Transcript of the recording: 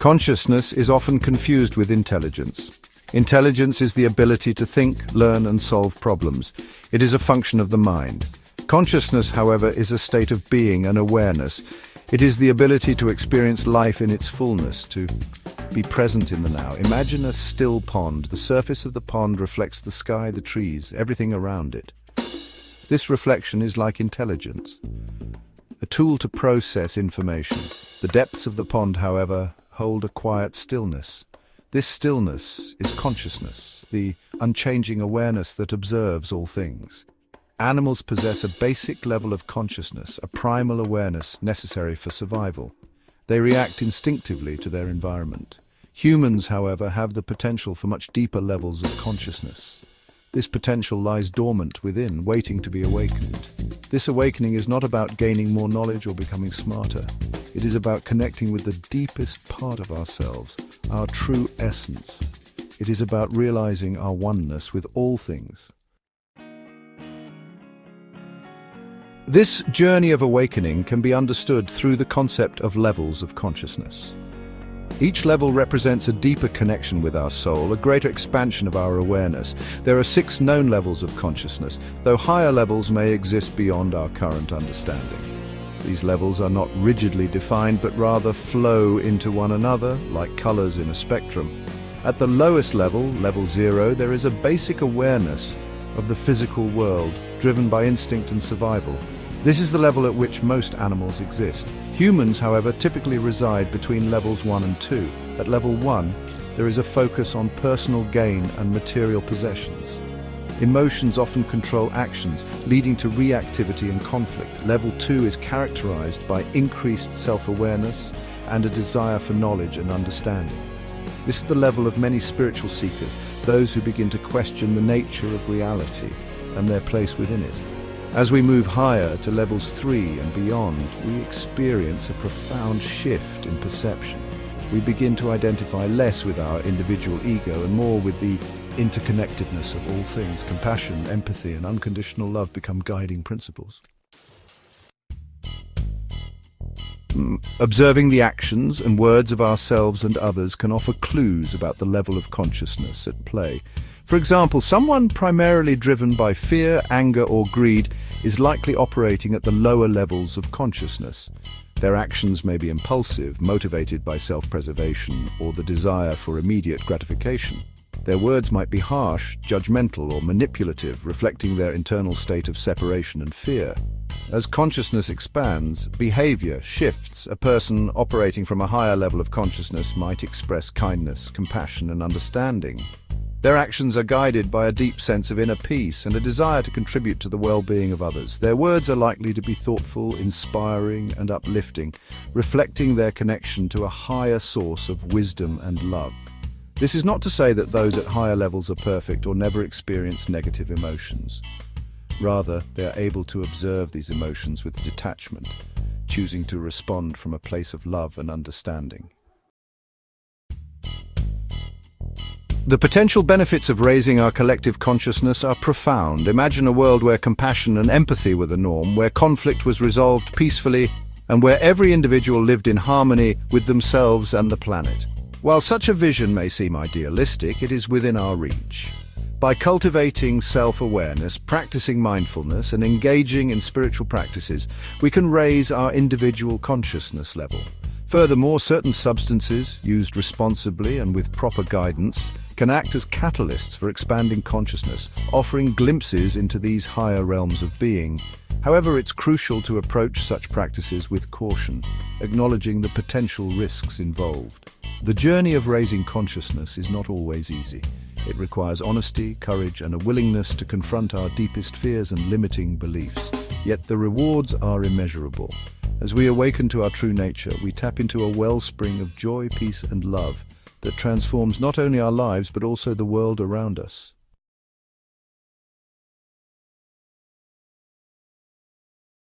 Consciousness is often confused with intelligence. Intelligence is the ability to think, learn, and solve problems. It is a function of the mind. Consciousness, however, is a state of being and awareness. It is the ability to experience life in its fullness, to be present in the now. Imagine a still pond. The surface of the pond reflects the sky, the trees, everything around it. This reflection is like intelligence, a tool to process information. The depths of the pond, however, hold a quiet stillness. This stillness is consciousness, the unchanging awareness that observes all things. Animals possess a basic level of consciousness, a primal awareness necessary for survival. They react instinctively to their environment. Humans, however, have the potential for much deeper levels of consciousness. This potential lies dormant within, waiting to be awakened. This awakening is not about gaining more knowledge or becoming smarter. It is about connecting with the deepest part of ourselves, our true essence. It is about realizing our oneness with all things. This journey of awakening can be understood through the concept of levels of consciousness. Each level represents a deeper connection with our soul, a greater expansion of our awareness. There are 6 known levels of consciousness, though higher levels may exist beyond our current understanding. These levels are not rigidly defined, but rather flow into one another, like colors in a spectrum. At the lowest level, level 0, there is a basic awareness of the physical world, driven by instinct and survival. This is the level at which most animals exist. Humans, however, typically reside between levels 1 and 2. At level 1, there is a focus on personal gain and material possessions. Emotions often control actions, leading to reactivity and conflict. Level 2 is characterized by increased self-awareness and a desire for knowledge and understanding. This is the level of many spiritual seekers, those who begin to question the nature of reality and their place within it. As we move higher to levels 3 and beyond, we experience a profound shift in perception. We begin to identify less with our individual ego and more with the interconnectedness of all things. Compassion, empathy, and unconditional love become guiding principles. Observing the actions and words of ourselves and others can offer clues about the level of consciousness at play. For example, someone primarily driven by fear, anger, or greed is likely operating at the lower levels of consciousness. Their actions may be impulsive, motivated by self-preservation or the desire for immediate gratification. Their words might be harsh, judgmental, or manipulative, reflecting their internal state of separation and fear. As consciousness expands, behavior shifts. A person operating from a higher level of consciousness might express kindness, compassion, and understanding. Their actions are guided by a deep sense of inner peace and a desire to contribute to the well-being of others. Their words are likely to be thoughtful, inspiring, and uplifting, reflecting their connection to a higher source of wisdom and love. This is not to say that those at higher levels are perfect or never experience negative emotions. Rather, they are able to observe these emotions with detachment, choosing to respond from a place of love and understanding. The potential benefits of raising our collective consciousness are profound. Imagine a world where compassion and empathy were the norm, where conflict was resolved peacefully, and where every individual lived in harmony with themselves and the planet. While such a vision may seem idealistic, it is within our reach. By cultivating self-awareness, practicing mindfulness, and engaging in spiritual practices, we can raise our individual consciousness level. Furthermore, certain substances, used responsibly and with proper guidance, can act as catalysts for expanding consciousness, offering glimpses into these higher realms of being. However, it's crucial to approach such practices with caution, acknowledging the potential risks involved. The journey of raising consciousness is not always easy. It requires honesty, courage, and a willingness to confront our deepest fears and limiting beliefs. Yet the rewards are immeasurable. As we awaken to our true nature, we tap into a wellspring of joy, peace, and love that transforms not only our lives but also the world around us.